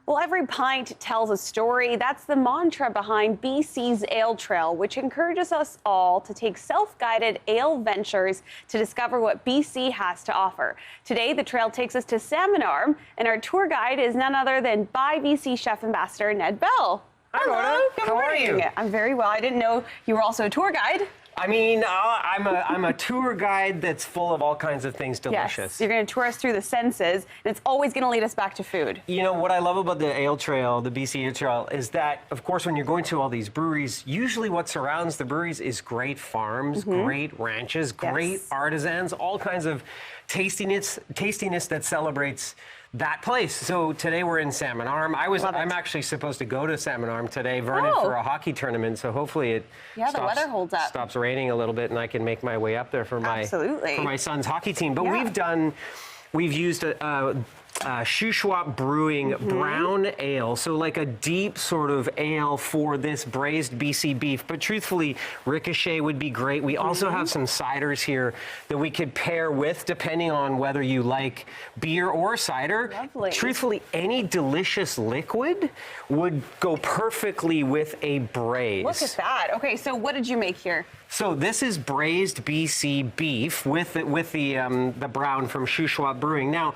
Well, every pint tells a story. That's the mantra behind BC's Ale Trail, which encourages us all to take self-guided ale ventures to discover what BC has to offer. Today, the trail takes us to Salmon Arm, and our tour guide is none other than By BC Chef Ambassador Ned Bell. Hi, Mona. Good How morning. are you? I'm very well. I didn't know you were also a tour guide. I mean, I'm a tour guide that's full of all kinds of things delicious. Yes, you're going to tour us through the senses, and it's always going to lead us back to food. You know, what I love about the Ale Trail, the BC Ale Trail, is that, of course, when you're going to all these breweries, usually what surrounds the breweries is great farms, great ranches, great artisans, all kinds of tastiness that celebrates that place. So today we're in Salmon Arm. I'm actually supposed to go to Salmon Arm today, Vernon, for a hockey tournament. So hopefully it the weather holds up. Stops raining a little bit, and I can make my way up there for my son's hockey team. But we've used a Shuswap Brewing brown ale, so like a deep sort of ale for this braised BC beef. But truthfully, Ricochet would be great. We also have some ciders here that we could pair with, depending on whether you like beer or cider. Lovely. Truthfully, any delicious liquid would go perfectly with a braise. Look at that. Okay, so what did you make here? So this is braised BC beef with the brown from Shuswap Brewing. Now,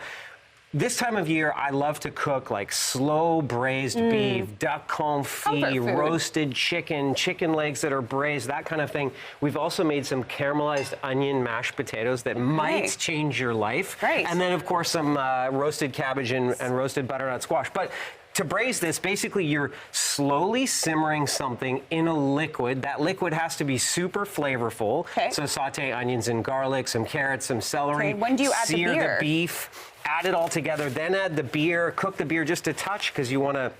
this time of year, I love to cook like slow braised beef, duck confit, roasted chicken legs that are braised, that kind of thing. We've also made some caramelized onion mashed potatoes that might change your life. Great. And then, of course, some roasted cabbage and roasted butternut squash. But to braise this, basically you're slowly simmering something in a liquid. That liquid has to be super flavorful. Okay. So saute onions and garlic, some carrots, some celery. Okay. When do you add the beer? Sear the beef, add it all together, then add the beer, cook the beer just a touch because you want to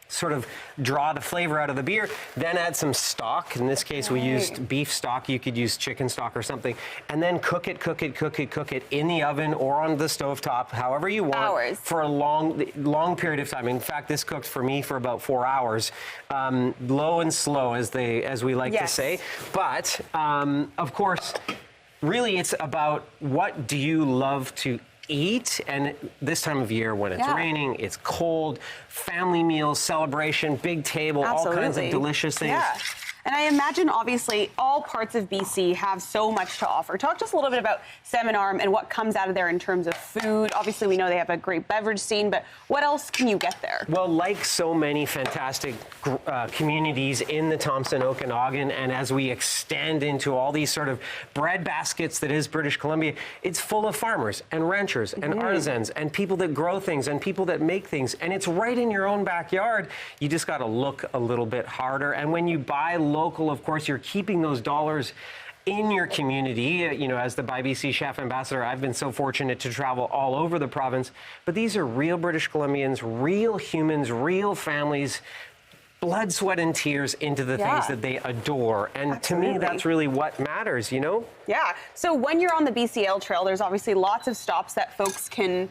sort of draw the flavor out of the beer, then add some stock. In this case, we used beef stock. You could use chicken stock or something. And then cook it in the oven or on the stovetop, however you want. Hours. For a long period of time. In fact, this cooked for me for about 4 hours. Low and slow, as we like to say. But, of course, really it's about what do you love to eat, and this time of year when it's raining, it's cold, family meals, celebration, big table, all kinds of delicious things. Yeah. And I imagine, obviously, all parts of BC have so much to offer. Talk to us a little bit about Salmon Arm and what comes out of there in terms of food. Obviously, we know they have a great beverage scene, but what else can you get there? Well, like so many fantastic communities in the Thompson Okanagan, and as we extend into all these sort of bread baskets that is British Columbia, it's full of farmers and ranchers and artisans and people that grow things and people that make things. And it's right in your own backyard. You just got to look a little bit harder. And when you buy local, of course, you're keeping those dollars in your community. You know, as the By BC Chef Ambassador, I've been so fortunate to travel all over the province. But these are real British Columbians, real humans, real families, blood, sweat, and tears into the things that they adore. And to me, that's really what matters, you know? Yeah. So when you're on the BC Ale Trail, there's obviously lots of stops that folks can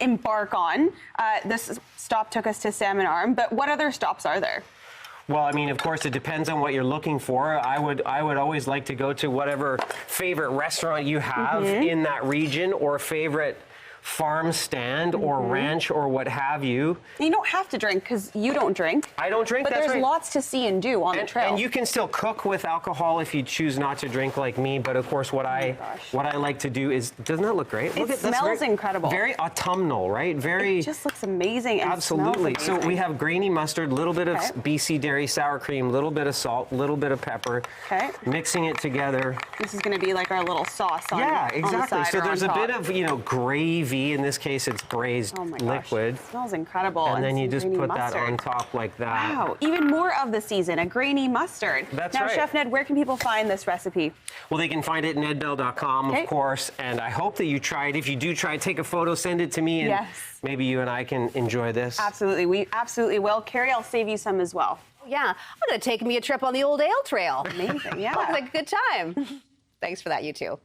embark on. This stop took us to Salmon Arm, but what other stops are there? Well, I mean, of course, it depends on what you're looking for. I would always like to go to whatever favorite restaurant you have in that region, or favorite farm stand or ranch or what have you. And you don't have to drink because you don't drink. I don't drink, but that's there's lots to see and do on the trail. And you can still cook with alcohol if you choose not to drink like me. But of course, what I like to do is, doesn't that look great? It smells incredible. Very autumnal, right? It just looks amazing. And absolutely. Smells amazing. So we have grainy mustard, a little bit of BC dairy sour cream, a little bit of salt, a little bit of pepper. Okay. Mixing it together. This is going to be like our little sauce on exactly. On the side so there's a top. bit of, you know, gravy. In this case, it's braised liquid. It smells incredible. And then you just put that on top like that. Wow, even more of the season, a grainy mustard. That's now, right. Chef Ned, where can people find this recipe? Well, they can find it at nedbell.com, of course, and I hope that you try it. If you do try it, take a photo, send it to me, and maybe you and I can enjoy this. Absolutely, we absolutely will. Carrie, I'll save you some as well. Yeah, I'm going to take me a trip on the old Ale Trail. Amazing, yeah. Sounds like a good time. Thanks for that, you two.